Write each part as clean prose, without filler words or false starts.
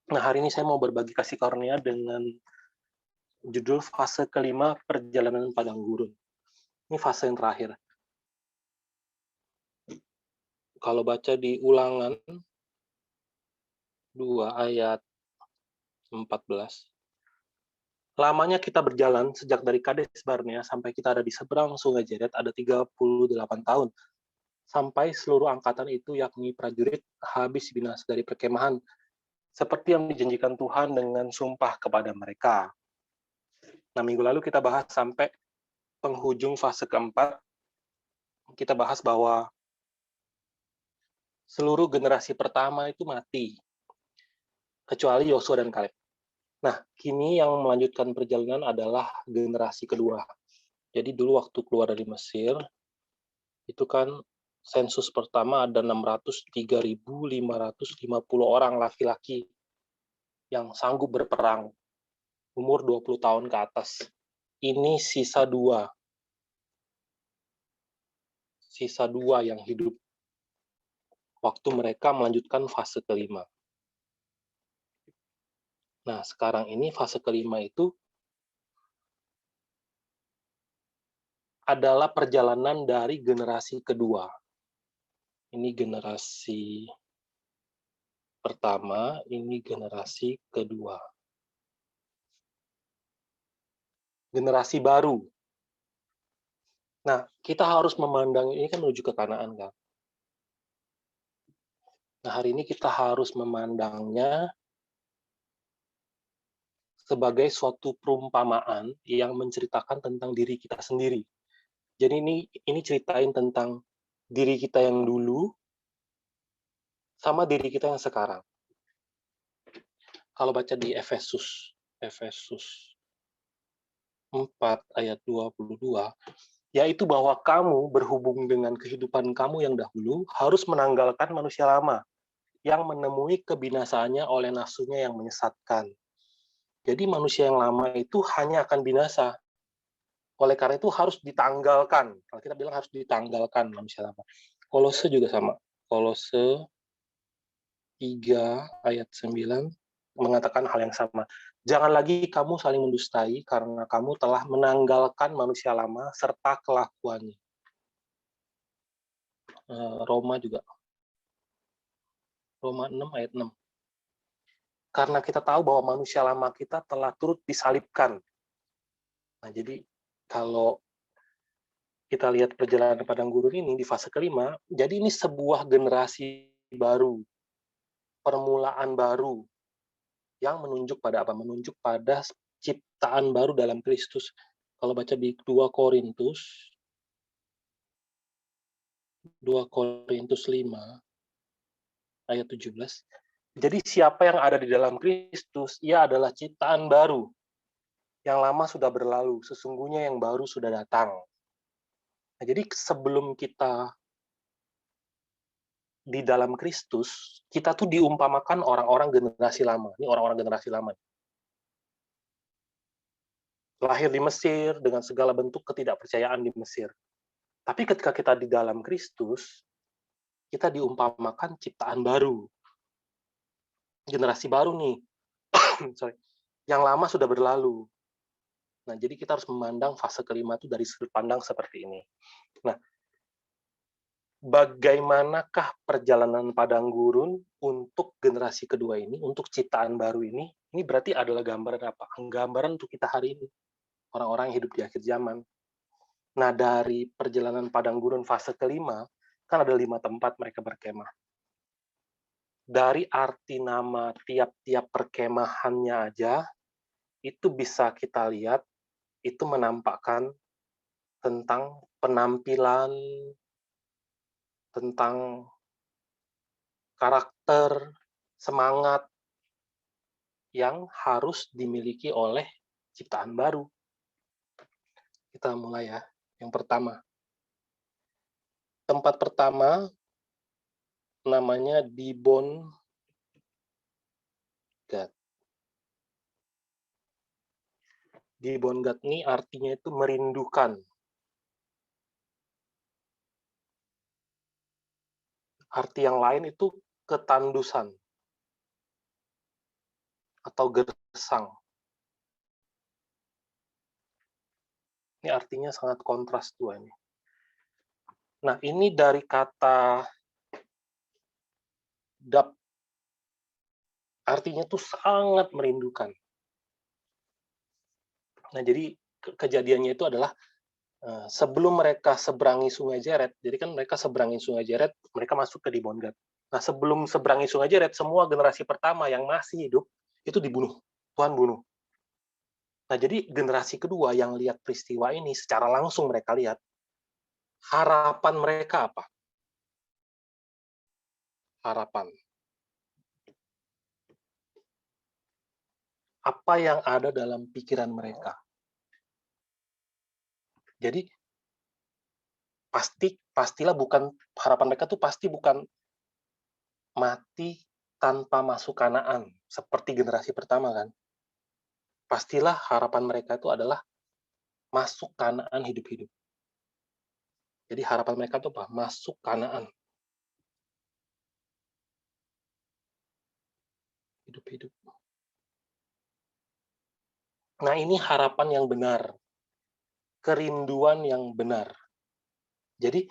Nah, hari ini saya mau berbagi kasih karunia dengan judul fase kelima perjalanan padang gurun. Ini fase yang terakhir. Kalau baca di Ulangan 2 ayat 14, lamanya kita berjalan sejak dari Kades Barnea sampai kita ada di seberang Sungai Jered ada 38 tahun. Sampai seluruh angkatan itu, yakni prajurit, habis binasa dari perkemahan, seperti yang dijanjikan Tuhan dengan sumpah kepada mereka. Nah, minggu lalu kita bahas sampai penghujung fase keempat. Kita bahas bahwa seluruh generasi pertama itu mati, kecuali Yosua dan Kaleb. Nah, kini yang melanjutkan perjalanan adalah generasi kedua. Jadi dulu waktu keluar dari Mesir, itu kan sensus pertama ada 603.550 orang laki-laki yang sanggup berperang, umur 20 tahun ke atas. Ini sisa dua yang hidup waktu mereka melanjutkan fase kelima. Nah, sekarang ini fase kelima itu adalah perjalanan dari generasi kedua. Ini generasi pertama, ini generasi kedua. Generasi baru. Nah, kita harus memandang ini kan menuju ke Kanaan, kan? Nah, hari ini kita harus memandangnya sebagai suatu perumpamaan yang menceritakan tentang diri kita sendiri. Jadi ini ceritain tentang diri kita yang dulu sama diri kita yang sekarang. Kalau baca di Efesus 4 ayat 22, yaitu bahwa kamu berhubung dengan kehidupan kamu yang dahulu harus menanggalkan manusia lama yang menemui kebinasaannya oleh nafsunya yang menyesatkan. Jadi manusia yang lama itu hanya akan binasa. Oleh karena itu harus ditanggalkan. Kalau kita bilang harus ditanggalkan manusia lama. Kolose juga sama. Kolose 3 ayat 9 mengatakan hal yang sama. Jangan lagi kamu saling mendustai karena kamu telah menanggalkan manusia lama serta kelakuannya. Roma juga. Roma 6 ayat 6. Karena kita tahu bahwa manusia lama kita telah turut disalibkan. Nah, jadi kalau kita lihat perjalanan padang gurun ini di fase kelima, jadi ini sebuah generasi baru, permulaan baru, yang menunjuk pada apa? Menunjuk pada ciptaan baru dalam Kristus. Kalau baca di 2 Korintus 5 ayat 17. Jadi siapa yang ada di dalam Kristus, ia adalah ciptaan baru. Yang lama sudah berlalu, sesungguhnya yang baru sudah datang. Nah, jadi sebelum kita di dalam Kristus, kita tuh diumpamakan orang-orang generasi lama. Ini orang-orang generasi lama. Lahir di Mesir dengan segala bentuk ketidakpercayaan di Mesir. Tapi ketika kita di dalam Kristus, kita diumpamakan ciptaan baru. Generasi baru nih. Sorry. Yang lama sudah berlalu. Nah, jadi kita harus memandang fase kelima itu dari sudut pandang seperti ini. Nah, bagaimanakah perjalanan padang gurun untuk generasi kedua ini, untuk ciptaan baru ini? Ini berarti adalah gambaran apa? Gambaran untuk kita hari ini, orang-orang yang hidup di akhir zaman. Nah, dari perjalanan padang gurun fase kelima, kan ada 5 tempat mereka berkemah. Dari arti nama tiap-tiap perkemahannya aja, itu bisa kita lihat, itu menampakkan tentang penampilan, tentang karakter, semangat yang harus dimiliki oleh ciptaan baru. Kita mulai ya. Yang pertama. Tempat pertama namanya Dibon Gad. Dibon Gad ini artinya itu merindukan. Arti yang lain itu ketandusan. atau gersang. Ini artinya sangat kontras dua ini. Nah, ini dari kata dap, artinya tuh sangat merindukan. Nah, jadi kejadiannya itu adalah sebelum mereka seberangi Sungai Jeret, jadi kan mereka seberangi Sungai Jeret, mereka masuk ke Dibon Gad. Nah, sebelum seberangi Sungai Jeret, semua generasi pertama yang masih hidup itu dibunuh. Tuhan bunuh. Nah, jadi generasi kedua yang lihat peristiwa ini secara langsung mereka lihat, harapan mereka apa? Harapan. Apa yang ada dalam pikiran mereka? Jadi pastilah bukan, harapan mereka tuh pasti bukan mati tanpa masuk Kanaan seperti generasi pertama kan. Pastilah harapan mereka itu adalah masuk Kanaan hidup-hidup. Jadi harapan mereka itu apa? Masuk Kanaan hidup-hidup. Nah, ini harapan yang benar. Kerinduan yang benar. Jadi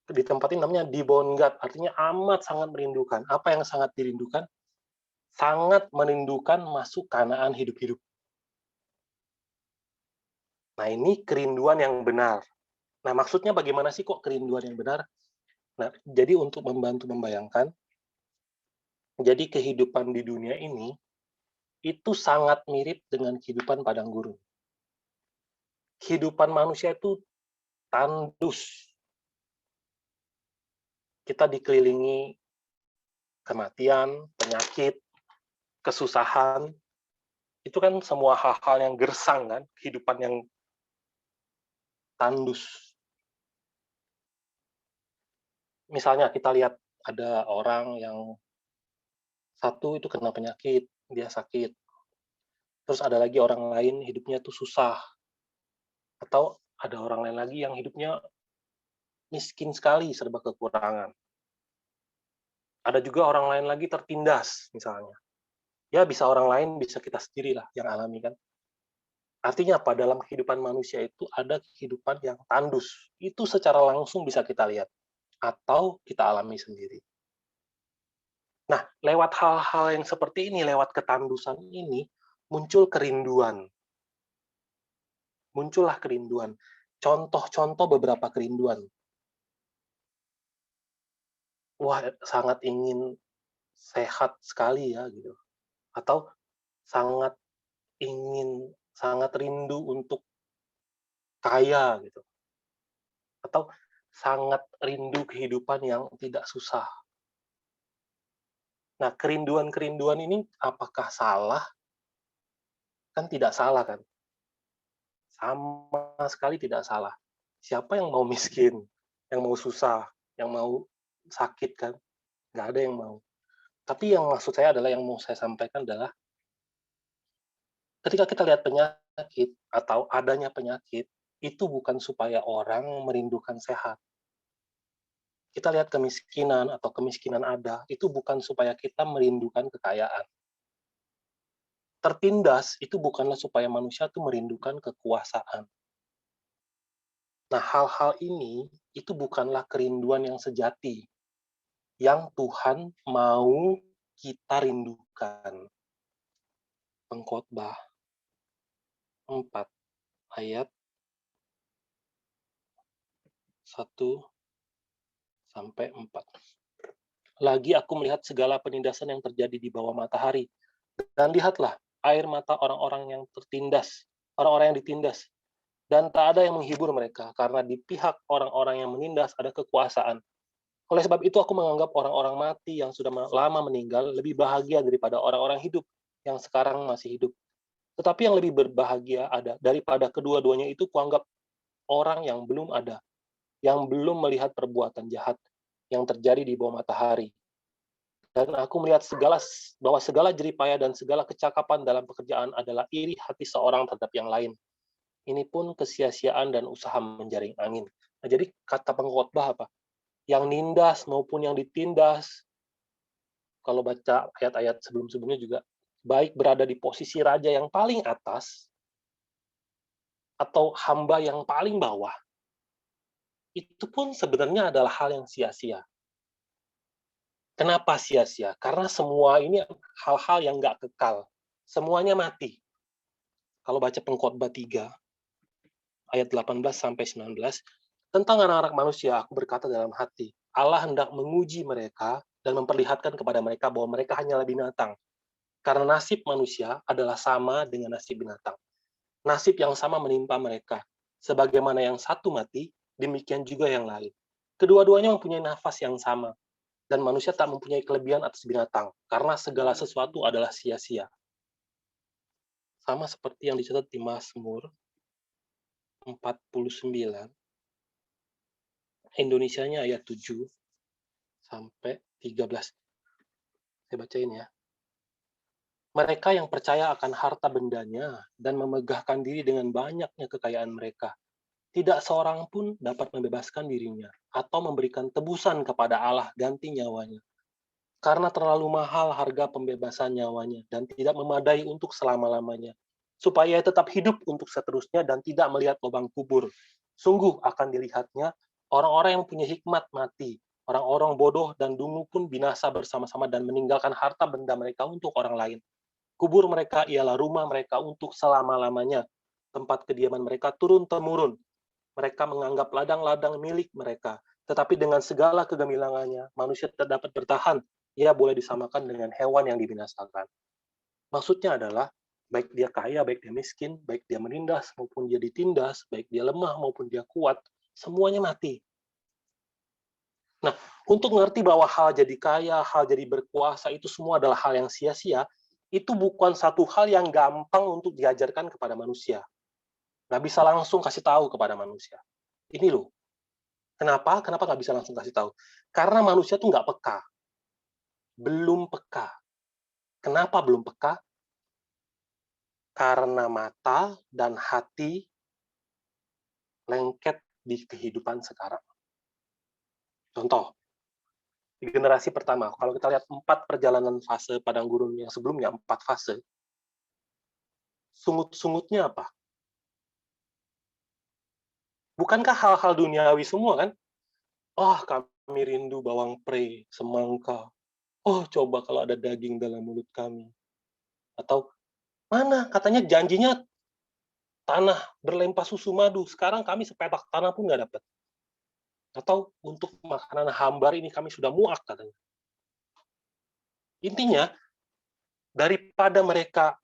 di tempat ini namanya Dibon Gad, artinya amat sangat merindukan. Apa yang sangat dirindukan? Sangat merindukan masuk Kanaan hidup-hidup. Nah, ini kerinduan yang benar. Nah, maksudnya bagaimana sih kok kerinduan yang benar? Nah, jadi untuk membantu membayangkan, jadi kehidupan di dunia ini itu sangat mirip dengan kehidupan padang gurun. Kehidupan manusia itu tandus. Kita dikelilingi kematian, penyakit, kesusahan. Itu kan semua hal-hal yang gersang kan, kehidupan yang tandus. Misalnya kita lihat ada orang yang satu itu kena penyakit, dia sakit. Terus ada lagi orang lain hidupnya tuh susah. Atau ada orang lain lagi yang hidupnya miskin sekali, serba kekurangan. Ada juga orang lain lagi tertindas, misalnya. Ya, bisa orang lain, bisa kita sendiri lah yang alami kan. Artinya apa? Dalam kehidupan manusia itu ada kehidupan yang tandus. Itu secara langsung bisa kita lihat. Atau kita alami sendiri. Nah, lewat hal-hal yang seperti ini, lewat ketandusan ini, muncul kerinduan. Muncullah kerinduan. Contoh-contoh beberapa kerinduan. Wah, sangat ingin sehat sekali ya, gitu. Atau sangat sangat rindu untuk kaya, gitu. Atau sangat rindu kehidupan yang tidak susah. Nah, kerinduan-kerinduan ini apakah salah? Kan tidak salah kan? Sama sekali tidak salah. Siapa yang mau miskin? Yang mau susah? Yang mau sakit kan? Nggak ada yang mau. Tapi yang maksud saya adalah, yang mau saya sampaikan adalah, ketika kita lihat penyakit atau adanya penyakit, itu bukan supaya orang merindukan sehat. Kita lihat kemiskinan atau kemiskinan ada, itu bukan supaya kita merindukan kekayaan. Tertindas itu bukanlah supaya manusia itu merindukan kekuasaan. Nah, hal-hal ini itu bukanlah kerinduan yang sejati, yang Tuhan mau kita rindukan. Pengkhotbah 4 ayat 1-4. Lagi aku melihat segala penindasan yang terjadi di bawah matahari, dan lihatlah air mata orang-orang yang tertindas, orang-orang yang ditindas, dan tak ada yang menghibur mereka, karena di pihak orang-orang yang menindas ada kekuasaan. Oleh sebab itu aku menganggap orang-orang mati yang sudah lama meninggal lebih bahagia daripada orang-orang hidup yang sekarang masih hidup. Tetapi yang lebih berbahagia ada daripada kedua-duanya itu kuanggap orang yang belum ada, yang belum melihat perbuatan jahat yang terjadi di bawah matahari. Dan aku melihat bahwa segala jeripaya dan segala kecakapan dalam pekerjaan adalah iri hati seorang terhadap yang lain. Ini pun kesia-siaan dan usaha menjaring angin. Nah, jadi kata pengkhotbah apa? Yang nindas maupun yang ditindas, kalau baca ayat-ayat sebelum-sebelumnya juga, baik berada di posisi raja yang paling atas atau hamba yang paling bawah, itu pun sebenarnya adalah hal yang sia-sia. Kenapa sia-sia? Karena semua ini hal-hal yang nggak kekal. Semuanya mati. Kalau baca Pengkhotbah 3, ayat 18-19, tentang anak-anak manusia, aku berkata dalam hati, Allah hendak menguji mereka dan memperlihatkan kepada mereka bahwa mereka hanyalah binatang. Karena nasib manusia adalah sama dengan nasib binatang. Nasib yang sama menimpa mereka. Sebagaimana yang satu mati, demikian juga yang lain. Kedua-duanya mempunyai nafas yang sama. Dan manusia tak mempunyai kelebihan atas binatang, karena segala sesuatu adalah sia-sia. Sama seperti yang dicatat di Mazmur 49, Indonesianya ayat 7 sampai 13. Saya bacain ya. Mereka yang percaya akan harta bendanya dan memegahkan diri dengan banyaknya kekayaan mereka, tidak seorang pun dapat membebaskan dirinya atau memberikan tebusan kepada Allah ganti nyawanya. Karena terlalu mahal harga pembebasan nyawanya dan tidak memadai untuk selama-lamanya, supaya tetap hidup untuk seterusnya dan tidak melihat lubang kubur. Sungguh akan dilihatnya orang-orang yang punya hikmat mati, orang-orang bodoh dan dungu pun binasa bersama-sama dan meninggalkan harta benda mereka untuk orang lain. Kubur mereka ialah rumah mereka untuk selama-lamanya, tempat kediaman mereka turun-temurun. Mereka menganggap ladang-ladang milik mereka, tetapi dengan segala kegemilangannya, manusia tidak dapat bertahan. Ia boleh disamakan dengan hewan yang dibinasakan. Maksudnya adalah, baik dia kaya, baik dia miskin, baik dia menindas maupun dia ditindas, baik dia lemah maupun dia kuat, semuanya mati. Nah, untuk mengerti bahwa hal jadi kaya, hal jadi berkuasa, itu semua adalah hal yang sia-sia, itu bukan satu hal yang gampang untuk diajarkan kepada manusia. Nggak bisa langsung kasih tahu kepada manusia. Ini loh, kenapa? Kenapa nggak bisa langsung kasih tahu? Karena manusia tuh nggak peka. Belum peka. Kenapa belum peka? Karena mata dan hati lengket di kehidupan sekarang. Contoh, di generasi pertama, kalau kita lihat 4 perjalanan fase padang gurun yang sebelumnya, 4 fase, sungut-sungutnya apa? Bukankah hal-hal duniawi semua kan? Oh, kami rindu bawang pre, semangka. Oh, coba kalau ada daging dalam mulut kami. Atau, mana katanya janjinya tanah berlimpah susu madu. Sekarang kami sepetak tanah pun nggak dapat. Atau untuk makanan hambar ini kami sudah muak katanya. Intinya, daripada mereka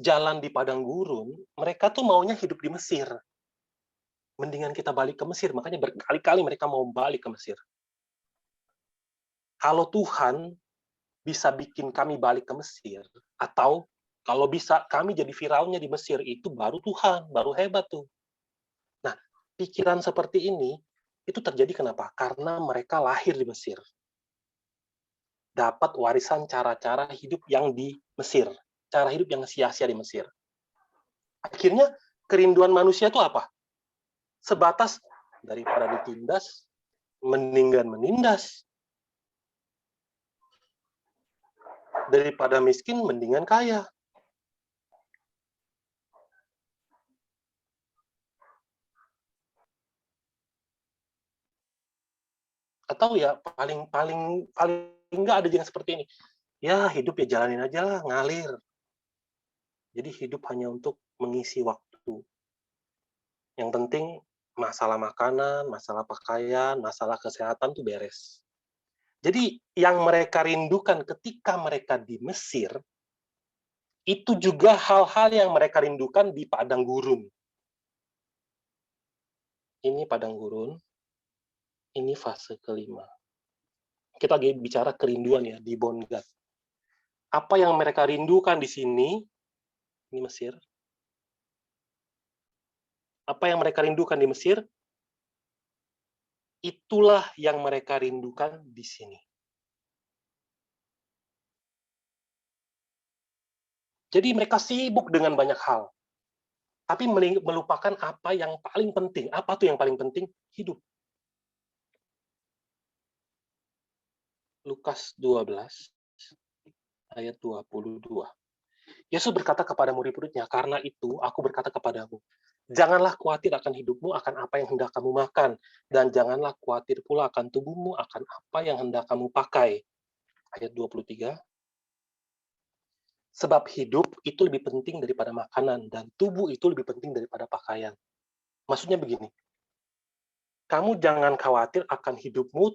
jalan di padang gurun, mereka tuh maunya hidup di Mesir. Mendingan kita balik ke Mesir, makanya berkali-kali mereka mau balik ke Mesir. Kalau Tuhan bisa bikin kami balik ke Mesir, atau kalau bisa kami jadi Firaunnya di Mesir, itu baru Tuhan, baru hebat tuh. Nah, pikiran seperti ini, itu terjadi kenapa? Karena mereka lahir di Mesir. Dapat warisan cara-cara hidup yang di Mesir. Cara hidup yang sia-sia di Mesir. Akhirnya, kerinduan manusia itu apa? Sebatas daripada ditindas, mendingan menindas. Daripada miskin, mendingan kaya. Atau ya paling nggak ada yang seperti ini. Ya hidup ya jalanin aja lah, ngalir. Jadi hidup hanya untuk mengisi waktu. Yang penting masalah makanan, masalah pakaian, masalah kesehatan tuh beres. Jadi yang mereka rindukan ketika mereka di Mesir, itu juga hal-hal yang mereka rindukan di padang gurun. Ini padang gurun, ini fase kelima. Kita lagi bicara kerinduan ya, di Bonggat. Apa yang mereka rindukan di sini, ini Mesir. Apa yang mereka rindukan di Mesir, itulah yang mereka rindukan di sini. Jadi mereka sibuk dengan banyak hal, tapi melupakan apa yang paling penting. Apa tuh yang paling penting? Hidup. Lukas 12 ayat 22. Yesus berkata kepada murid-muridnya, "Karena itu aku berkata kepadamu, janganlah khawatir akan hidupmu, akan apa yang hendak kamu makan, dan janganlah khawatir pula akan tubuhmu, akan apa yang hendak kamu pakai." Ayat 23, sebab hidup itu lebih penting daripada makanan, dan tubuh itu lebih penting daripada pakaian. Maksudnya begini, kamu jangan khawatir akan hidupmu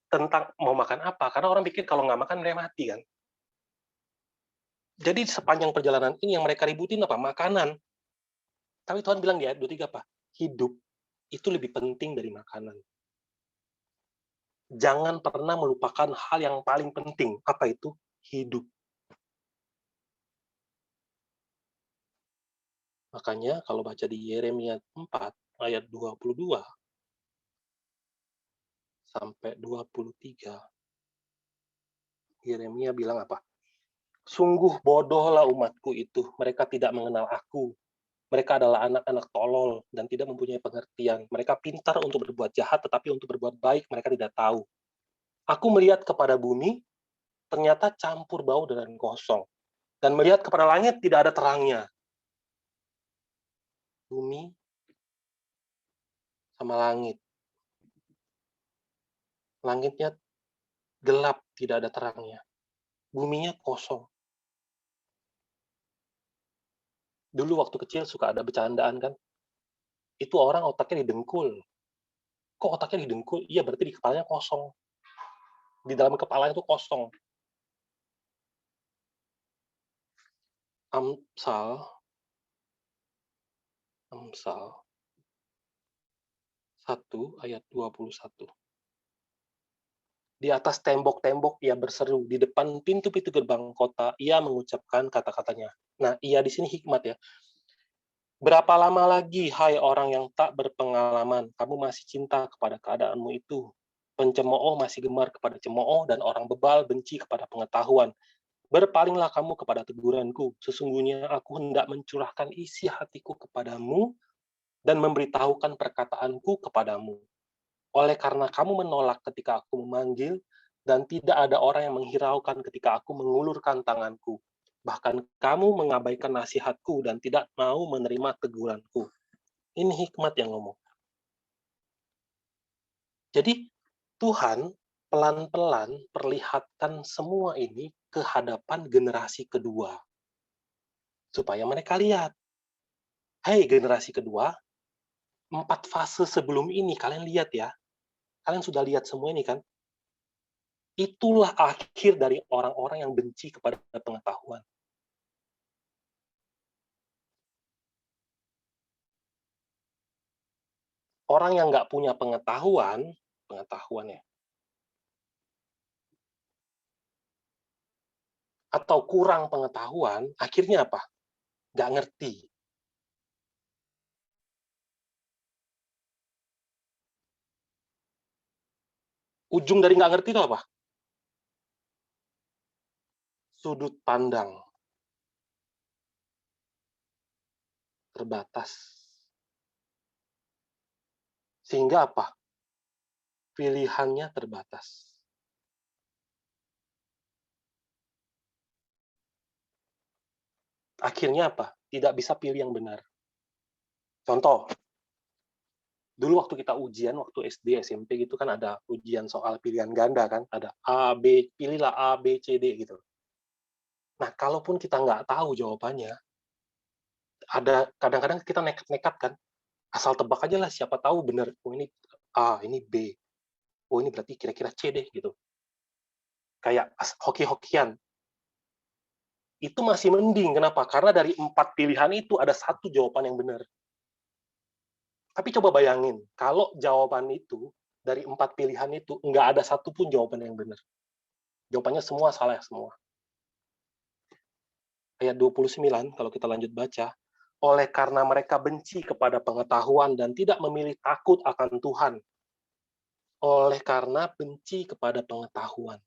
tentang mau makan apa, karena orang pikir kalau nggak makan dia mati kan. Jadi sepanjang perjalanan ini yang mereka ributin apa? Makanan. Tapi Tuhan bilang di ayat 23 apa? Hidup itu lebih penting dari makanan. Jangan pernah melupakan hal yang paling penting. Apa itu? Hidup. Makanya kalau baca di Yeremia 4 ayat 22 sampai 23, Yeremia bilang apa? Sungguh bodohlah umatku itu, mereka tidak mengenal aku. Mereka adalah anak-anak tolol dan tidak mempunyai pengertian. Mereka pintar untuk berbuat jahat, tetapi untuk berbuat baik mereka tidak tahu. Aku melihat kepada bumi, ternyata campur bau dan kosong. Dan melihat kepada langit, tidak ada terangnya. Bumi sama langit. Langitnya gelap, tidak ada terangnya. Buminya kosong. Dulu waktu kecil suka ada bercandaan kan, itu orang otaknya didengkul. Kok otaknya didengkul? Iya, berarti di kepalanya kosong. Di dalam kepalanya itu kosong. Amsal Amsal 1 ayat 21. Di atas tembok-tembok ia berseru, di depan pintu-pintu gerbang kota ia mengucapkan kata-katanya. Nah, ia di sini hikmat ya. Berapa lama lagi, hai orang yang tak berpengalaman, kamu masih cinta kepada keadaanmu itu? Pencemooh masih gemar kepada cemooh, dan orang bebal benci kepada pengetahuan. Berpalinglah kamu kepada teguranku. Sesungguhnya aku hendak mencurahkan isi hatiku kepadamu dan memberitahukan perkataanku kepadamu. Oleh karena kamu menolak ketika aku memanggil, dan tidak ada orang yang menghiraukan ketika aku mengulurkan tanganku. Bahkan kamu mengabaikan nasihatku dan tidak mau menerima teguranku. Ini hikmat yang ngomong. Jadi Tuhan pelan-pelan perlihatkan semua ini ke hadapan generasi kedua. Supaya mereka lihat, hai generasi kedua, 4 fase sebelum ini kalian lihat ya. Kalian sudah lihat semua ini kan? Itulah akhir dari orang-orang yang benci kepada pengetahuan. Orang yang nggak punya pengetahuan ya, atau kurang pengetahuan, akhirnya apa? Nggak ngerti. Ujung dari nggak ngerti itu apa? Sudut pandang terbatas. Sehingga apa? Pilihannya terbatas. Akhirnya apa? Tidak bisa pilih yang benar. Contoh, dulu waktu kita ujian, waktu SD, SMP gitu kan ada ujian soal pilihan ganda kan, ada A, B, pilihlah A, B, C, D gitu. Nah, kalaupun kita nggak tahu jawabannya, ada kadang-kadang kita nekat-nekat kan, asal tebak aja lah, siapa tahu benar, oh ini A, ini B, oh ini berarti kira-kira C deh gitu. Kayak hoki-hokian. Itu masih mending, kenapa? Karena dari 4 pilihan itu ada satu jawaban yang benar. Tapi coba bayangin, kalau jawaban itu, dari 4 pilihan itu, nggak ada satupun jawaban yang benar. Jawabannya semua salah semua. Ayat 29, kalau kita lanjut baca, oleh karena mereka benci kepada pengetahuan dan tidak memilih takut akan Tuhan. Oleh karena benci kepada pengetahuan.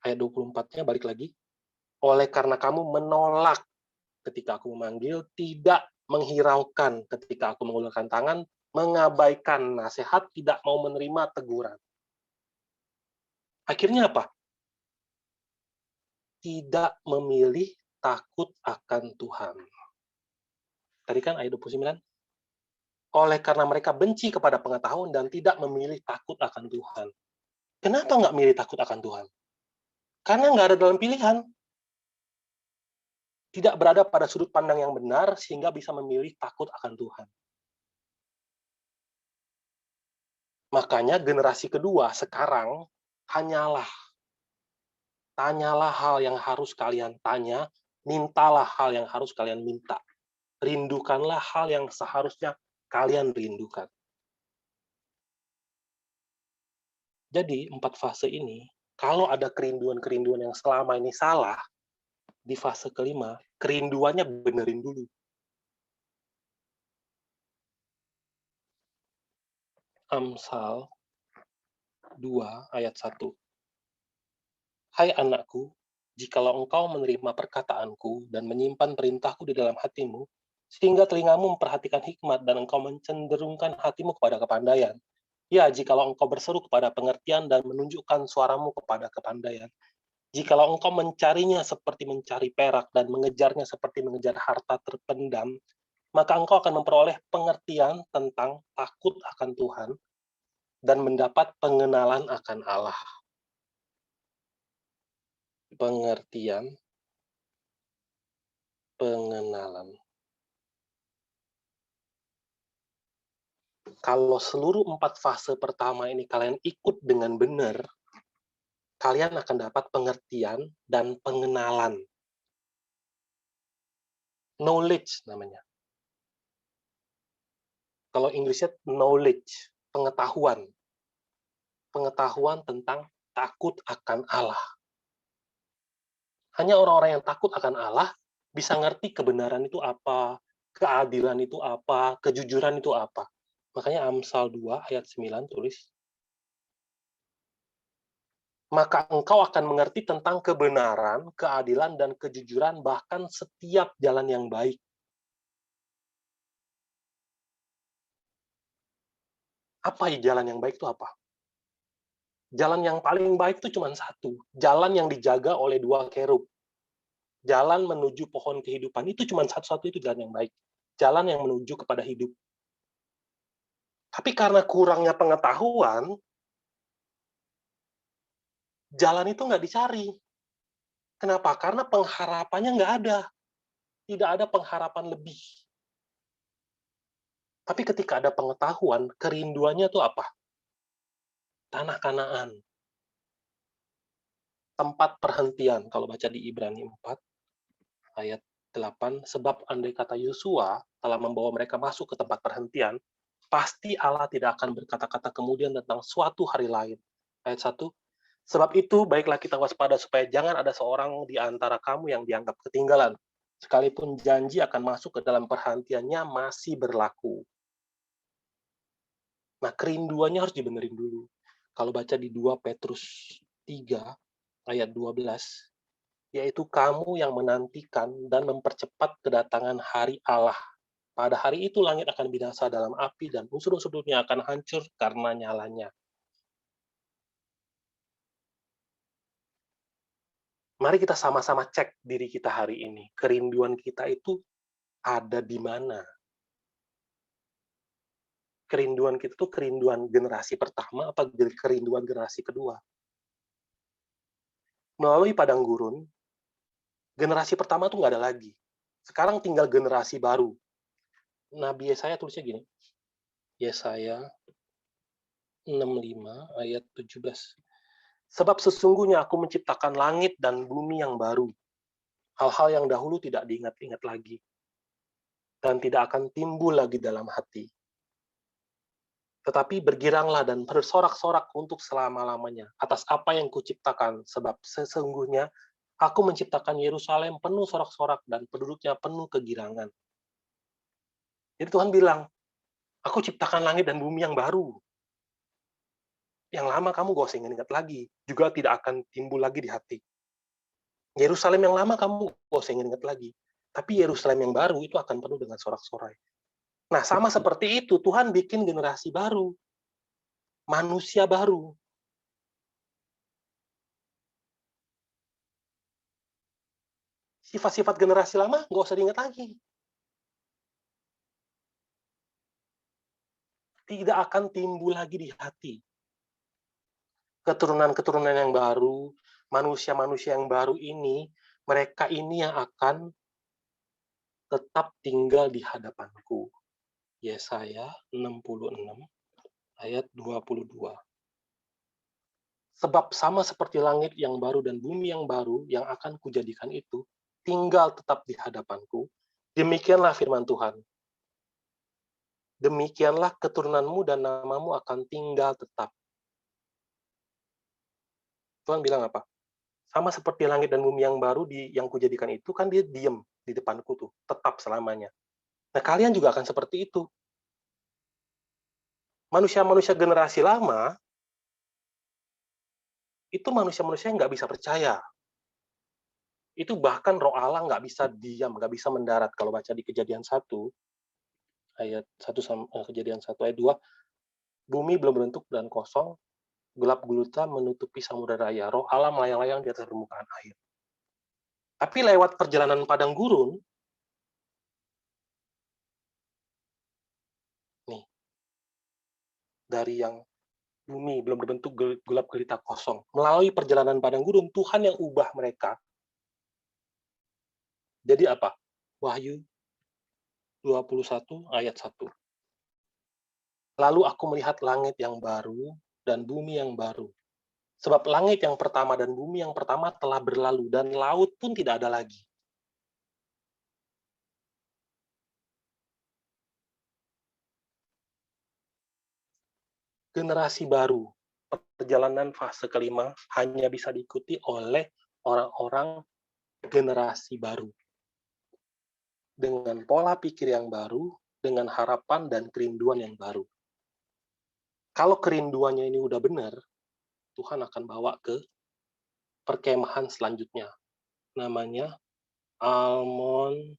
Ayat 24-nya balik lagi. Oleh karena kamu menolak ketika aku memanggil, tidak menghiraukan ketika aku mengulurkan tangan, mengabaikan nasihat, tidak mau menerima teguran. Akhirnya apa? Tidak memilih takut akan Tuhan. Tadi kan ayat 29, oleh karena mereka benci kepada pengetahuan dan tidak memilih takut akan Tuhan. Kenapa nggak milih takut akan Tuhan? Karena nggak ada dalam pilihan. Tidak berada pada sudut pandang yang benar sehingga bisa memilih takut akan Tuhan. Makanya generasi kedua sekarang, tanyalah hal yang harus kalian tanya, mintalah hal yang harus kalian minta. Rindukanlah hal yang seharusnya kalian rindukan. Jadi, 4 fase ini, kalau ada kerinduan-kerinduan yang selama ini salah, di fase kelima, kerinduannya benerin dulu. Amsal 2 ayat 1. Hai anakku, jikalau engkau menerima perkataanku dan menyimpan perintahku di dalam hatimu, sehingga telingamu memperhatikan hikmat dan engkau mencenderungkan hatimu kepada kepandaian. Ya, jikalau engkau berseru kepada pengertian dan menunjukkan suaramu kepada kepandaian. Jikalau engkau mencarinya seperti mencari perak dan mengejarnya seperti mengejar harta terpendam, maka engkau akan memperoleh pengertian tentang takut akan Tuhan dan mendapat pengenalan akan Allah. Pengertian, pengenalan. Kalau seluruh 4 fase pertama ini kalian ikut dengan benar, kalian akan dapat pengertian dan pengenalan. Knowledge namanya. Kalau Inggrisnya knowledge, pengetahuan. Pengetahuan tentang takut akan Allah. Hanya orang-orang yang takut akan Allah bisa ngerti kebenaran itu apa, keadilan itu apa, kejujuran itu apa. Makanya Amsal 2 ayat 9 tulis, maka engkau akan mengerti tentang kebenaran, keadilan, dan kejujuran, bahkan setiap jalan yang baik. Apa jalan yang baik itu apa? Jalan yang paling baik itu cuma satu. Jalan yang dijaga oleh 2 kerub. Jalan menuju pohon kehidupan itu cuma satu-satu, itu jalan yang baik. Jalan yang menuju kepada hidup. Tapi karena kurangnya pengetahuan, jalan itu nggak dicari. Kenapa? Karena pengharapannya nggak ada. Tidak ada pengharapan lebih. Tapi ketika ada pengetahuan, kerinduannya itu apa? Tanah Kanaan. Tempat perhentian. Kalau baca di Ibrani 4, ayat 8, sebab andai kata Yosua telah membawa mereka masuk ke tempat perhentian, pasti Allah tidak akan berkata-kata kemudian tentang suatu hari lain. Ayat 1, sebab itu baiklah kita waspada supaya jangan ada seorang di antara kamu yang dianggap ketinggalan, sekalipun janji akan masuk ke dalam perhentiannya masih berlaku. Nah, kerinduannya harus dibenerin dulu. Kalau baca di 2 Petrus 3 ayat 12, yaitu kamu yang menantikan dan mempercepat kedatangan hari Allah. Pada hari itu langit akan binasa dalam api dan unsur-unsur dunia akan hancur karena nyalanya. Mari kita sama-sama cek diri kita hari ini. Kerinduan kita itu ada di mana? Kerinduan kita itu kerinduan generasi pertama apa kerinduan generasi kedua? Melalui padang gurun, generasi pertama tuh nggak ada lagi. Sekarang tinggal generasi baru. Nabi Yesaya tulisnya gini, Yesaya 65 ayat 17. Sebab sesungguhnya aku menciptakan langit dan bumi yang baru. Hal-hal yang dahulu tidak diingat-ingat lagi. Dan tidak akan timbul lagi dalam hati. Tetapi bergiranglah dan bersorak-sorak untuk selama-lamanya atas apa yang kuciptakan. Sebab sesungguhnya aku menciptakan Yerusalem penuh sorak-sorak dan penduduknya penuh kegirangan. Jadi Tuhan bilang, aku ciptakan langit dan bumi yang baru. Yang lama kamu gak usah ingat lagi. Juga tidak akan timbul lagi di hati. Yerusalem yang lama kamu gak usah ingat lagi. Tapi Yerusalem yang baru itu akan penuh dengan sorak-sorai. Nah, sama seperti itu, Tuhan bikin generasi baru. Manusia baru. Sifat-sifat generasi lama nggak usah diingat lagi. Tidak akan timbul lagi di hati. Keturunan-keturunan yang baru, manusia-manusia yang baru ini, mereka ini yang akan tetap tinggal di hadapanku. Yesaya 66 ayat 22. Sebab sama seperti langit yang baru dan bumi yang baru yang akan kujadikan itu tinggal tetap di hadapanku, demikianlah firman Tuhan. Demikianlah keturunanmu dan namamu akan tinggal tetap. Tuhan bilang apa? Sama seperti langit dan bumi yang baru yang kujadikan itu, kan dia diem di depanku tuh, tetap selamanya. Nah, kalian juga akan seperti itu. Manusia-manusia generasi lama, itu manusia-manusia yang nggak bisa percaya. Itu bahkan roh Allah nggak bisa diam, nggak bisa mendarat. Kalau baca di Kejadian 1, ayat 1 Kejadian 1 ayat 2, bumi belum bentuk dan kosong, gelap gulita menutupi samudera raya. Roh Allah melayang-layang di atas permukaan air. Tapi lewat perjalanan padang gurun, nih, dari yang bumi belum berbentuk, gelap gelita kosong, melalui perjalanan padang gurun, Tuhan yang ubah mereka. Jadi apa? Wahyu 21 ayat 1. Lalu aku melihat langit yang baru dan bumi yang baru. Sebab langit yang pertama dan bumi yang pertama telah berlalu, dan laut pun tidak ada lagi. Generasi baru, perjalanan fase kelima hanya bisa diikuti oleh orang-orang generasi baru. Dengan pola pikir yang baru, dengan harapan dan kerinduan yang baru. Kalau kerinduannya ini udah benar, Tuhan akan bawa ke perkemahan selanjutnya. Namanya Almond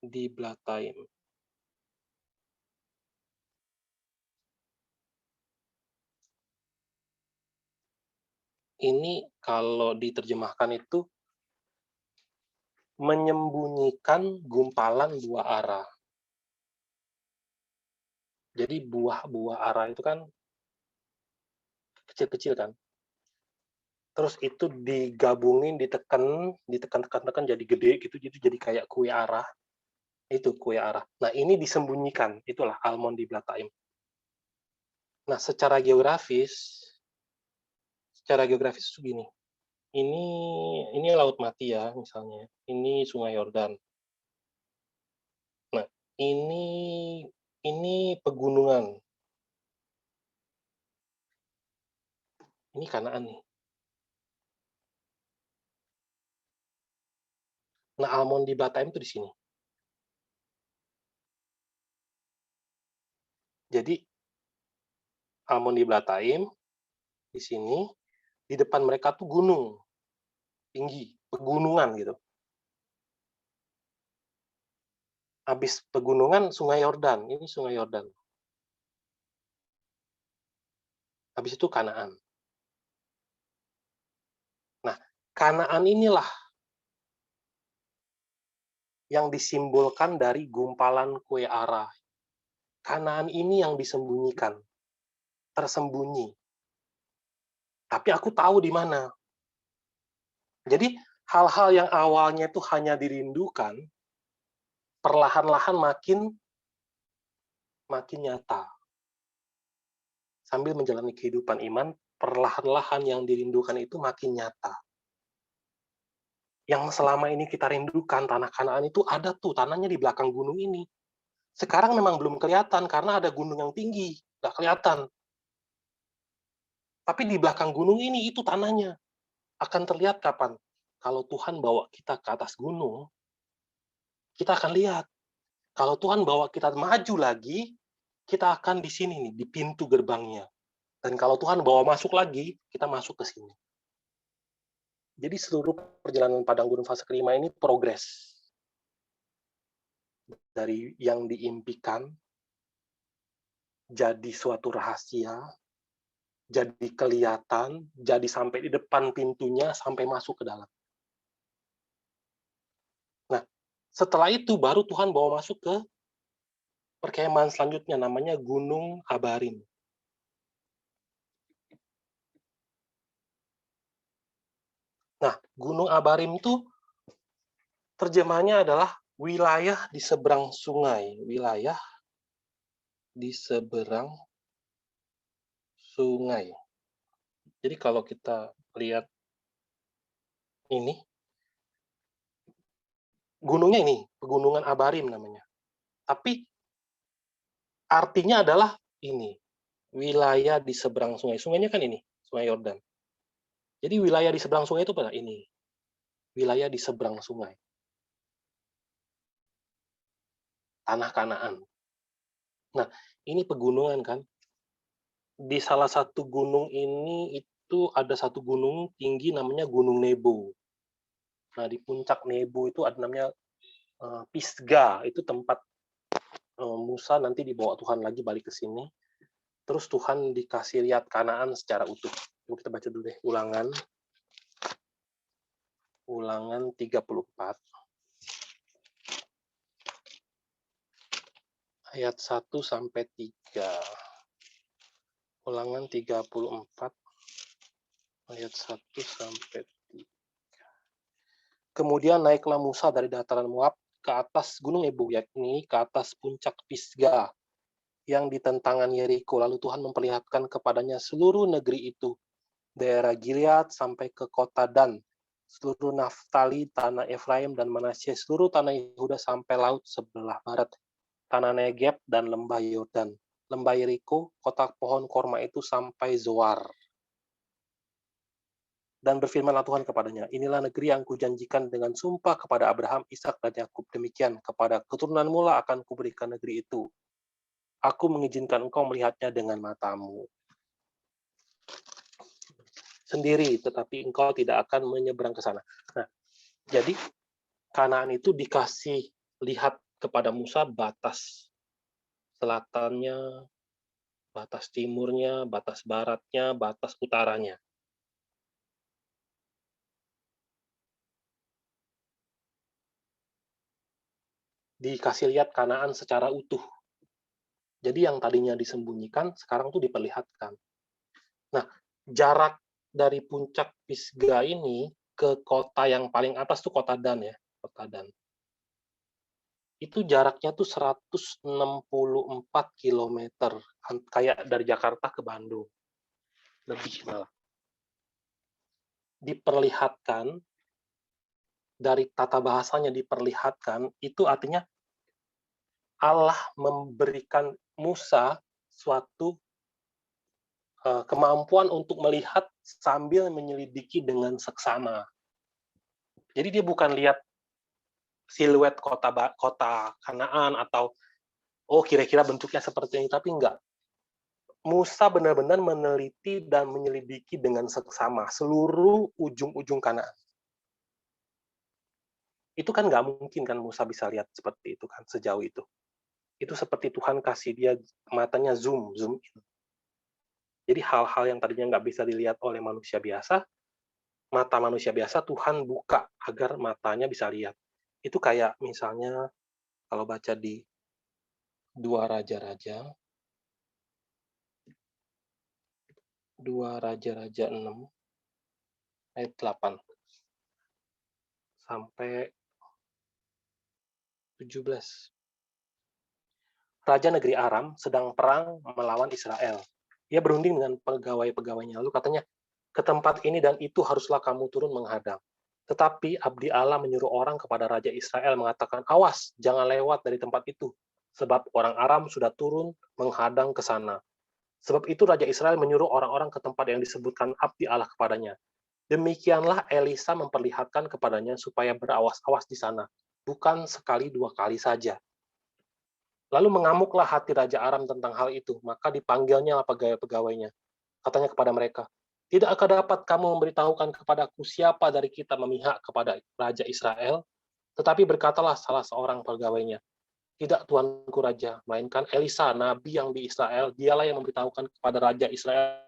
di Blataim. Ini kalau diterjemahkan itu menyembunyikan gumpalan buah ara. Jadi buah ara itu kan kecil-kecil kan. Terus itu digabungin, ditekan jadi gede gitu, jadi kayak kue ara. Itu kue ara. Nah, ini disembunyikan, itulah Almond di Blataim. Nah, secara geografis itu gini. Ini Laut Mati ya, misalnya. Ini Sungai Yordan. Nah, ini pegunungan. Ini Kanaan nih. Nah, Almond di Blataim itu di sini. Jadi, Almond di Blataim, di sini, di depan mereka tuh gunung. Tinggi, pegunungan gitu. Habis pegunungan, Sungai Yordan. Ini Sungai Yordan. Habis itu Kanaan. Nah, Kanaan inilah yang disimbolkan dari gumpalan kue ara. Kanaan ini yang disembunyikan, tersembunyi. Tapi aku tahu di mana. Jadi, hal-hal yang awalnya itu hanya dirindukan, perlahan-lahan makin nyata. Sambil menjalani kehidupan iman, perlahan-lahan yang dirindukan itu makin nyata. Yang selama ini kita rindukan, tanah Kanaan itu ada tuh, tanahnya di belakang gunung ini. Sekarang memang belum kelihatan karena ada gunung yang tinggi, nggak kelihatan. Tapi di belakang gunung ini itu tanahnya. Akan terlihat kapan? Kalau Tuhan bawa kita ke atas gunung, kita akan lihat. Kalau Tuhan bawa kita maju lagi, kita akan di sini nih, di pintu gerbangnya. Dan kalau Tuhan bawa masuk lagi, kita masuk ke sini. Jadi seluruh perjalanan padang gurun fase kelima ini progres. Dari yang diimpikan, jadi suatu rahasia, jadi kelihatan, jadi sampai di depan pintunya, sampai masuk ke dalam. Nah, setelah itu baru Tuhan bawa masuk ke perkemahan selanjutnya, namanya Gunung Abarim. Nah, Gunung Abarim itu terjemahannya adalah wilayah di seberang sungai, wilayah di seberang sungai. Jadi kalau kita lihat ini, gunungnya ini, Pegunungan Abarim namanya. Tapi artinya adalah ini, wilayah di seberang sungai. Sungainya kan ini, Sungai Yordan. Jadi wilayah di seberang sungai itu pada ini, wilayah di seberang sungai. Tanah Kanaan. Nah, ini pegunungan kan. Di salah satu gunung ini itu ada satu gunung tinggi namanya Gunung Nebo. Nah, di puncak Nebo itu ada namanya Pisgah, itu tempat Musa nanti dibawa Tuhan lagi balik ke sini. Terus Tuhan dikasih lihat Kanaan secara utuh. Coba kita baca dulu deh, Ulangan 34 ayat 1 sampai 3. Ulangan 34 ayat 1 sampai 3. Kemudian naiklah Musa dari dataran Moab ke atas gunung Nebo, yakni ke atas puncak Pisgah yang di tentangan Yeriko. Lalu Tuhan memperlihatkan kepadanya seluruh negeri itu, daerah Gilead sampai ke kota Dan, seluruh Naftali, tanah Efraim dan Manasye, seluruh tanah Yehuda sampai laut sebelah barat, tanah Negeb dan lembah Yordan, lembah Yeriko, kota pohon korma itu sampai Zoar. Dan berfirmanlah Tuhan kepadanya, inilah negeri yang kujanjikan dengan sumpah kepada Abraham, Ishak dan Yakub. Demikian kepada keturunanmu lah akan kuberikan negeri itu. Aku mengizinkan engkau melihatnya dengan matamu sendiri, tetapi engkau tidak akan menyeberang ke sana. Nah, jadi Kanaan itu dikasih lihat kepada Musa batas selatannya, batas timurnya, batas baratnya, batas utaranya. Dikasih lihat Kanaan secara utuh. Jadi yang tadinya disembunyikan, sekarang tuh diperlihatkan. Nah, jarak dari puncak Pisgah ini ke kota yang paling atas tuh kota Dan ya, kota Dan. Itu jaraknya tuh 164 kilometer, kayak dari Jakarta ke Bandung. Lebih malah. Diperlihatkan, dari tata bahasanya diperlihatkan, itu artinya Allah memberikan Musa suatu kemampuan untuk melihat sambil menyelidiki dengan seksama. Jadi dia bukan lihat siluet kota Kanaan atau kira-kira bentuknya seperti ini, tapi enggak. Musa benar-benar meneliti dan menyelidiki dengan seksama seluruh ujung-ujung Kanaan. Itu kan nggak mungkin kan Musa bisa lihat seperti itu kan, sejauh itu. Itu seperti Tuhan kasih dia matanya zoom in. Jadi hal-hal yang tadinya nggak bisa dilihat oleh manusia biasa, mata manusia biasa Tuhan buka agar matanya bisa lihat. Itu kayak misalnya kalau baca di Dua Raja-Raja 6 ayat 8 sampai 17. Raja negeri Aram sedang perang melawan Israel. Ia berunding dengan pegawai-pegawainya. Lalu katanya, ke tempat ini dan itu haruslah kamu turun menghadang. Tetapi abdi Allah menyuruh orang kepada Raja Israel mengatakan, awas, jangan lewat dari tempat itu. Sebab orang Aram sudah turun menghadang ke sana. Sebab itu Raja Israel menyuruh orang-orang ke tempat yang disebutkan abdi Allah kepadanya. Demikianlah Elisa memperlihatkan kepadanya supaya berawas-awas di sana. Bukan sekali dua kali saja. Lalu mengamuklah hati Raja Aram tentang hal itu, maka dipanggilnya pegawai-pegawainya. Katanya kepada mereka, tidak akan dapat kamu memberitahukan kepadaku siapa dari kita memihak kepada Raja Israel, tetapi berkatalah salah seorang pegawainya, tidak tuanku Raja, melainkan Elisa, nabi yang di Israel, dialah yang memberitahukan kepada Raja Israel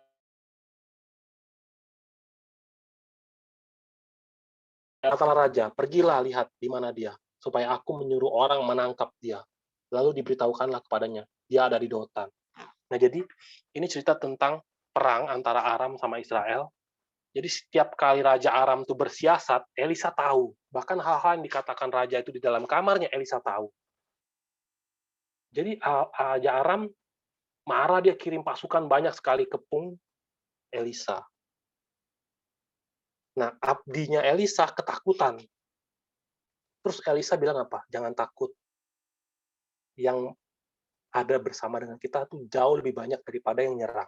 Katalah raja, pergilah lihat di mana dia, supaya aku menyuruh orang menangkap dia. Lalu diberitahukanlah kepadanya, dia ada di Dotan. Nah, jadi ini cerita tentang perang antara Aram sama Israel. Jadi setiap kali Raja Aram itu bersiasat, Elisa tahu. Bahkan hal-hal yang dikatakan raja itu di dalam kamarnya, Elisa tahu. Jadi Raja Aram marah, dia kirim pasukan banyak sekali kepung Elisa. Nah, abdinya Elisa ketakutan. Terus Elisa bilang apa? Jangan takut. Yang ada bersama dengan kita tuh jauh lebih banyak daripada yang nyerang.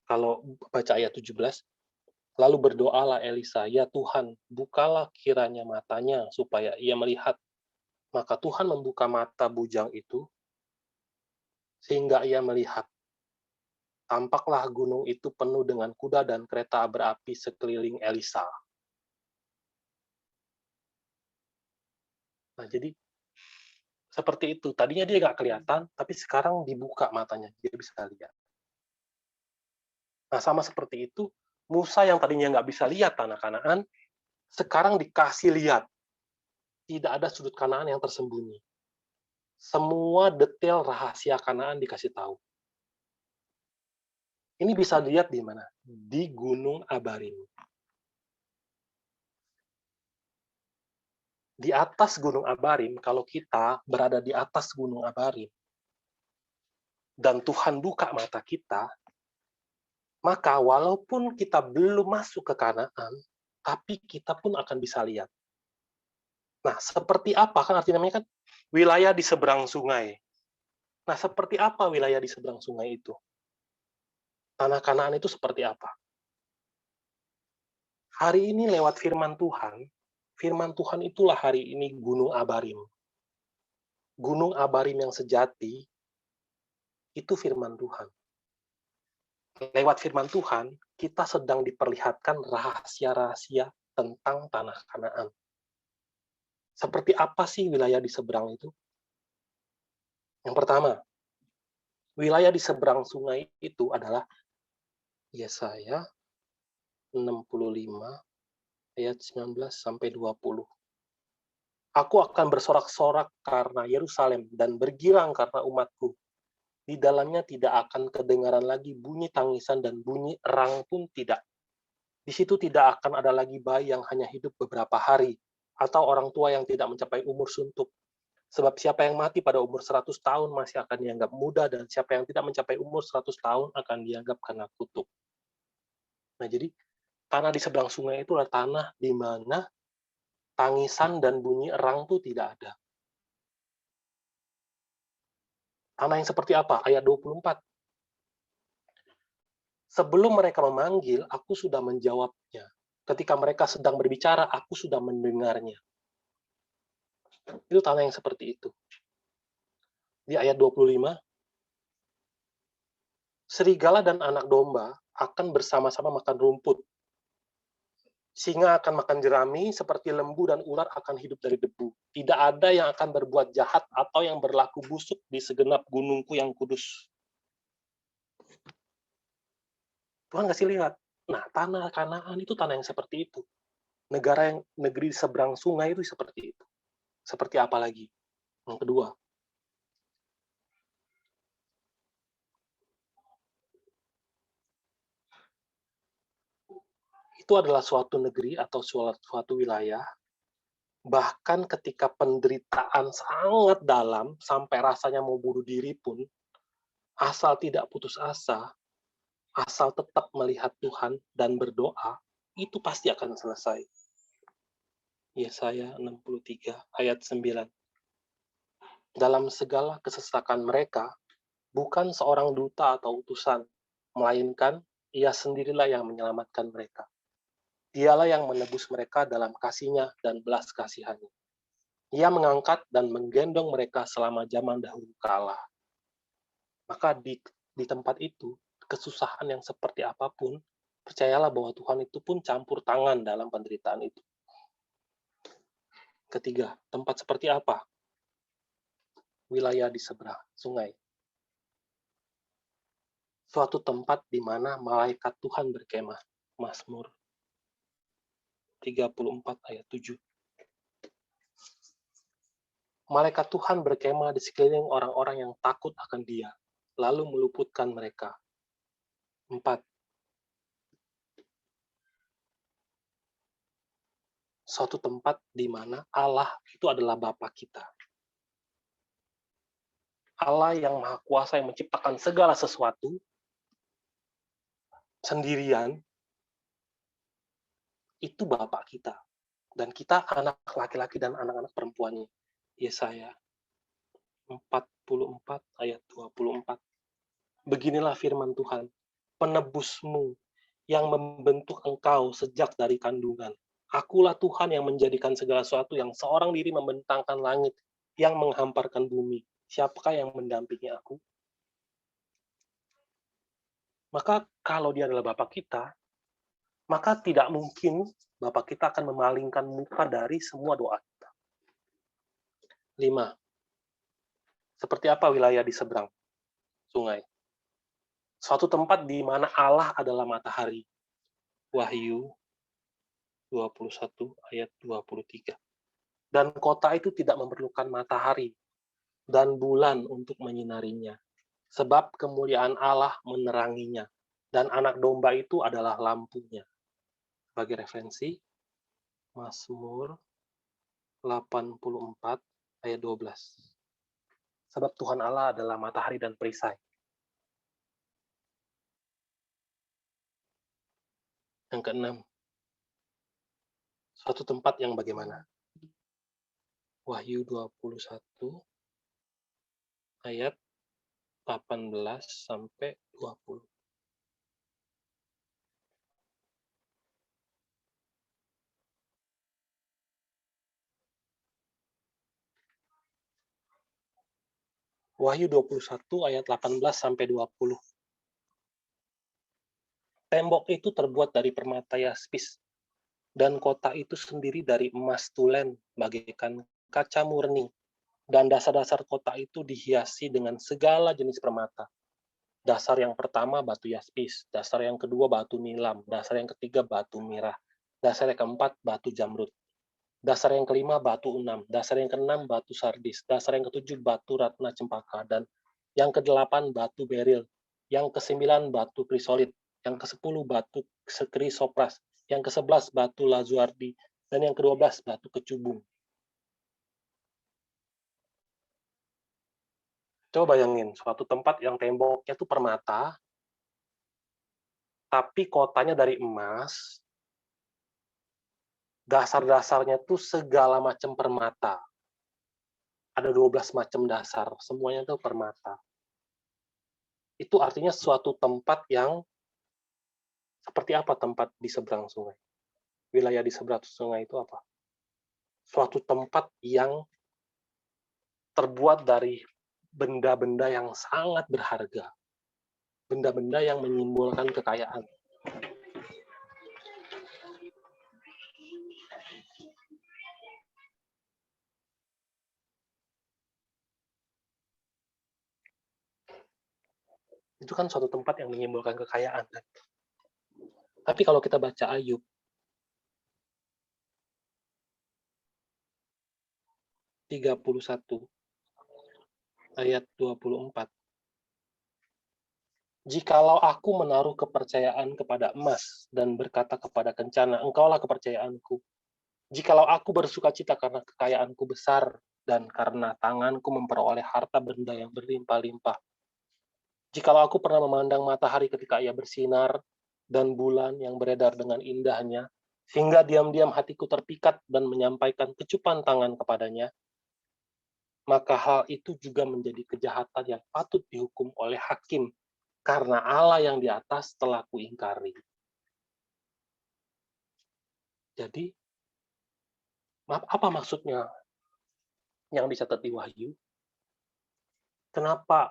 Kalau baca ayat 17, lalu berdoalah Elisa, ya Tuhan, bukalah kiranya matanya supaya ia melihat. Maka Tuhan membuka mata bujang itu, sehingga ia melihat. Tampaklah gunung itu penuh dengan kuda dan kereta berapi sekeliling Elisa. Nah, jadi seperti itu. Tadinya dia nggak kelihatan, tapi sekarang dibuka matanya, dia bisa lihat. Nah, sama seperti itu, Musa yang tadinya nggak bisa lihat tanah Kanaan, sekarang dikasih lihat. Tidak ada sudut Kanaan yang tersembunyi. Semua detail rahasia Kanaan dikasih tahu. Ini bisa dilihat di mana? Di Gunung Abarim. Di atas Gunung Abarim, kalau kita berada di atas Gunung Abarim, dan Tuhan buka mata kita, maka walaupun kita belum masuk ke Kanaan, tapi kita pun akan bisa lihat. Nah, seperti apa? Kan artinya namanya kan wilayah di seberang sungai. Nah, seperti apa wilayah di seberang sungai itu? Tanah Kanaan itu seperti apa? Hari ini lewat firman Tuhan itulah hari ini Gunung Abarim. Gunung Abarim yang sejati, itu firman Tuhan. Lewat firman Tuhan, kita sedang diperlihatkan rahasia-rahasia tentang tanah Kanaan. Seperti apa sih wilayah di seberang itu? Yang pertama, wilayah di seberang sungai itu adalah Yesaya 65 ayat 19 sampai 20. Aku akan bersorak-sorak karena Yerusalem dan bergirang karena umatku. Di dalamnya tidak akan kedengaran lagi bunyi tangisan dan bunyi erang pun tidak. Di situ tidak akan ada lagi bayi yang hanya hidup beberapa hari, atau orang tua yang tidak mencapai umur suntuk. Sebab siapa yang mati pada umur 100 tahun masih akan dianggap muda, dan siapa yang tidak mencapai umur 100 tahun akan dianggap kena kutuk. Nah, jadi tanah di seberang sungai itu adalah tanah di mana tangisan dan bunyi erang itu tidak ada. Tanah yang seperti apa? Ayat 24. Sebelum mereka memanggil, aku sudah menjawabnya. Ketika mereka sedang berbicara, aku sudah mendengarnya. Itu tanah yang seperti itu. Di ayat 25, serigala dan anak domba akan bersama-sama makan rumput. Singa akan makan jerami, seperti lembu dan ular akan hidup dari debu. Tidak ada yang akan berbuat jahat atau yang berlaku busuk di segenap gunungku yang kudus. Tuhan kasih lihat. Nah, tanah Kanaan itu tanah yang seperti itu. Negeri seberang sungai itu seperti itu. Seperti apa lagi? Yang kedua, itu adalah suatu negeri atau suatu wilayah, bahkan ketika penderitaan sangat dalam, sampai rasanya mau bunuh diri pun, asal tidak putus asa, asal tetap melihat Tuhan dan berdoa, itu pasti akan selesai. Yesaya 63 ayat 9. Dalam segala kesesakan mereka, bukan seorang duta atau utusan, melainkan ia sendirilah yang menyelamatkan mereka. Dialah yang menebus mereka dalam kasih-Nya dan belas kasihan-Nya. Ia mengangkat dan menggendong mereka selama zaman dahulu kala. Maka di tempat itu, kesusahan yang seperti apapun, percayalah bahwa Tuhan itu pun campur tangan dalam penderitaan itu. Ketiga, tempat seperti apa? Wilayah di seberang sungai. Suatu tempat di mana malaikat Tuhan berkemah. Mazmur 34 ayat 7. Malaikat Tuhan berkemah di sekeliling orang-orang yang takut akan Dia, lalu meluputkan mereka. 4. Suatu tempat di mana Allah itu adalah Bapa kita. Allah yang Maha Kuasa yang menciptakan segala sesuatu sendirian, itu Bapa kita. Dan kita anak laki-laki dan anak-anak perempuannya. Yesaya 44 ayat 24. Beginilah firman Tuhan, penebusmu yang membentuk engkau sejak dari kandungan. Akulah Tuhan yang menjadikan segala sesuatu, yang seorang diri membentangkan langit, yang menghamparkan bumi. Siapakah yang mendampingi aku? Maka kalau dia adalah Bapa kita, maka tidak mungkin Bapa kita akan memalingkan muka dari semua doa kita. 5. Seperti apa wilayah di seberang sungai? Suatu tempat di mana Allah adalah matahari. Wahyu 21 ayat 23. Dan kota itu tidak memerlukan matahari dan bulan untuk menyinarinya, sebab kemuliaan Allah meneranginya, dan anak domba itu adalah lampunya. Sebagai referensi, Mazmur 84 ayat 12. Sebab Tuhan Allah adalah matahari dan perisai. Yang keenam, suatu tempat yang bagaimana? Wahyu 21 ayat 18 sampai 20. Wahyu 21 ayat 18 sampai 20. Tembok itu terbuat dari permata yaspis, dan kota itu sendiri dari emas tulen bagaikan kaca murni, dan dasar-dasar kota itu dihiasi dengan segala jenis permata. Dasar yang pertama batu yaspis, dasar yang kedua batu nilam, dasar yang ketiga batu mirah, dasar yang keempat batu jamrud, dasar yang kelima batu unam, dasar yang keenam batu sardis, dasar yang ketujuh batu ratna cempaka, dan yang kedelapan batu beril, yang kesembilan batu krisolit, yang kesepuluh batu krisopras, yang ke-11 batu lazuardi, dan yang ke-12 batu kecubung. Coba bayangin, suatu tempat yang temboknya itu permata, tapi kotanya dari emas, dasar-dasarnya tuh segala macam permata. Ada 12 macam dasar, semuanya tuh permata. Itu artinya suatu tempat yang seperti apa tempat di seberang sungai? Wilayah di seberang sungai itu apa? Suatu tempat yang terbuat dari benda-benda yang sangat berharga. Benda-benda yang menyimbolkan kekayaan. Itu kan suatu tempat yang menyimbolkan kekayaan. Tapi kalau kita baca Ayub, ayat 24. Jikalau aku menaruh kepercayaan kepada emas dan berkata kepada kencana, engkaulah kepercayaanku. Jikalau aku bersukacita karena kekayaanku besar dan karena tanganku memperoleh harta benda yang berlimpah-limpah. Jikalau aku pernah memandang matahari ketika ia bersinar dan bulan yang beredar dengan indahnya, sehingga diam-diam hatiku terpikat dan menyampaikan kecupan tangan kepadanya, maka hal itu juga menjadi kejahatan yang patut dihukum oleh hakim, karena Allah yang di atas telah kuingkari. Jadi, apa maksudnya yang dicatat di Wahyu? Kenapa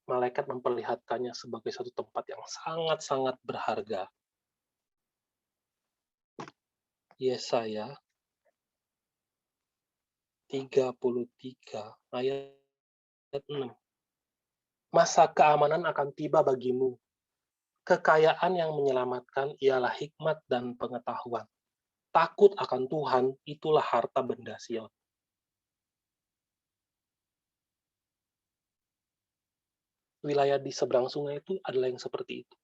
malaikat memperlihatkannya sebagai suatu tempat yang sangat-sangat berharga? Yesaya 33 ayat 6. Masa keamanan akan tiba bagimu. Kekayaan yang menyelamatkan ialah hikmat dan pengetahuan. Takut akan Tuhan, itulah harta benda Sion. Wilayah di seberang sungai itu adalah yang seperti itu.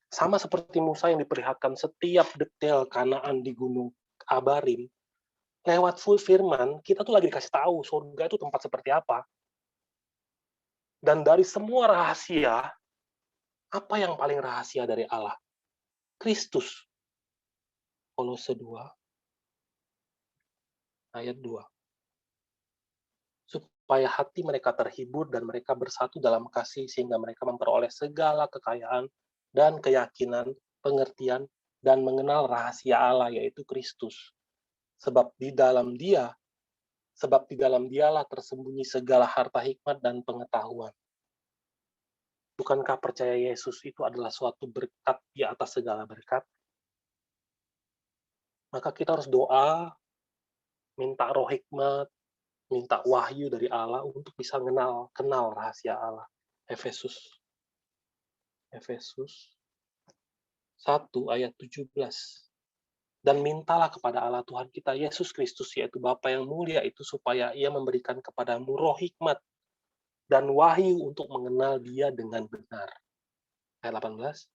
Sama seperti Musa yang diperlihatkan setiap detail Kanaan di Gunung Abarim, lewat full firman, kita tuh lagi dikasih tahu surga itu tempat seperti apa. Dan dari semua rahasia, apa yang paling rahasia dari Allah? Kristus. Kolose 2 ayat 2. Supaya hati mereka terhibur dan mereka bersatu dalam kasih sehingga mereka memperoleh segala kekayaan dan keyakinan, pengertian, dan mengenal rahasia Allah yaitu Kristus. Sebab di dalam dialah tersembunyi segala harta hikmat dan pengetahuan. Bukankah percaya Yesus itu adalah suatu berkat di atas segala berkat? Maka kita harus doa, minta roh hikmat, minta wahyu dari Allah untuk bisa kenal rahasia Allah. Efesus 1 ayat 17. Dan mintalah kepada Allah Tuhan kita Yesus Kristus, yaitu Bapa yang mulia itu, supaya Ia memberikan kepadamu roh hikmat dan wahyu untuk mengenal Dia dengan benar. Ayat 18.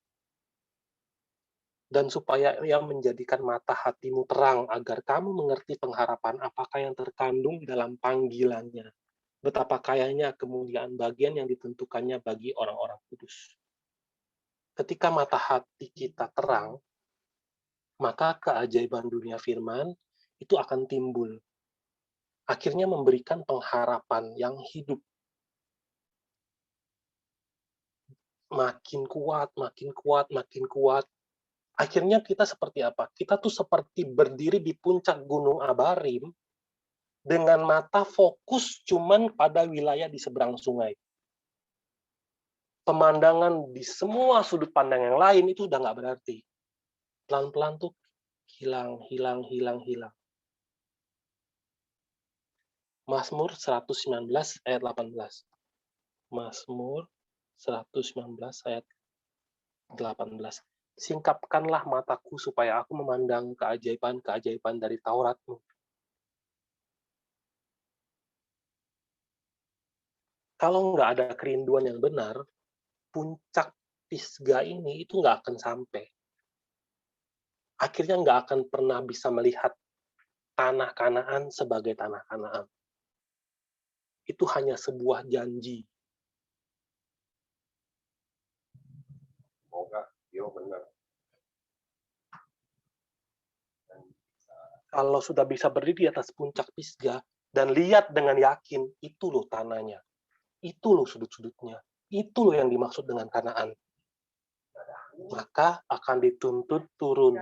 Dan supaya Ia menjadikan mata hatimu terang, agar kamu mengerti pengharapan apakah yang terkandung dalam panggilannya. Betapa kayanya kemuliaan bagian yang ditentukannya bagi orang-orang kudus. Ketika mata hati kita terang, maka keajaiban dunia firman itu akan timbul. Akhirnya memberikan pengharapan yang hidup. Makin kuat, makin kuat, makin kuat. Akhirnya kita seperti apa? Kita tuh seperti berdiri di puncak Gunung Abarim dengan mata fokus cuman pada wilayah di seberang sungai. Pemandangan di semua sudut pandang yang lain itu udah nggak berarti. Pelan-pelan tuh hilang. Mazmur 119 ayat 18. Mazmur 119 ayat 18. Singkapkanlah mataku supaya aku memandang keajaiban-keajaiban dari Tauratmu. Kalau nggak ada kerinduan yang benar, puncak Pisga ini itu nggak akan sampai. Akhirnya nggak akan pernah bisa melihat tanah Kanaan sebagai tanah Kanaan. Itu hanya sebuah janji. Kalau sudah bisa berdiri di atas puncak Pisgah dan lihat dengan yakin, itu loh tanahnya. Itu loh sudut-sudutnya. Itu loh yang dimaksud dengan Kanaan. Maka akan dituntut turun.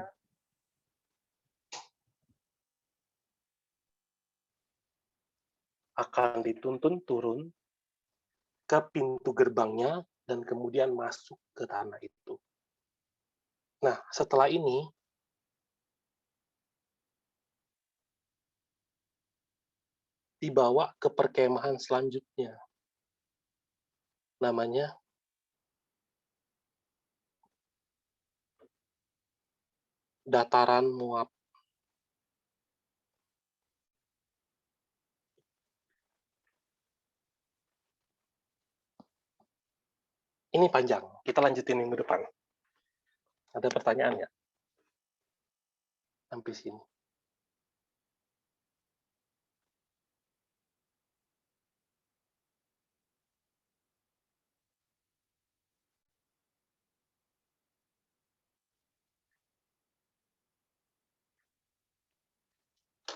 Akan dituntun turun ke pintu gerbangnya dan kemudian masuk ke tanah itu. Nah, setelah ini, dibawa ke perkemahan selanjutnya. Namanya Dataran Moab. Ini panjang, kita lanjutin minggu depan. Ada pertanyaan nggak? Sampai sini.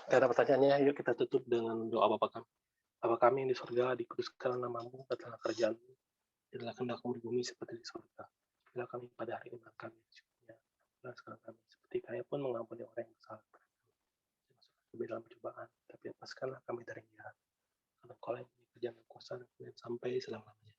Nggak ada pertanyaannya, yuk kita tutup dengan doa Bapa kami. Bapa kami yang di surga, dikuduskan namamu, katakanlah kerjaanmu, jadilah kehendakmu di bumi seperti di surga. Bila kami pada hari ini makan kami secukupnya, sekarang kami seperti kaya pun mengampuni orang yang bersalah. Jangan masuk kami dalam percobaan, tapi lepaskanlah kami dari jahat. Karena Engkau yang punya kerjaan dan kuasa dan sampai selama-lamanya.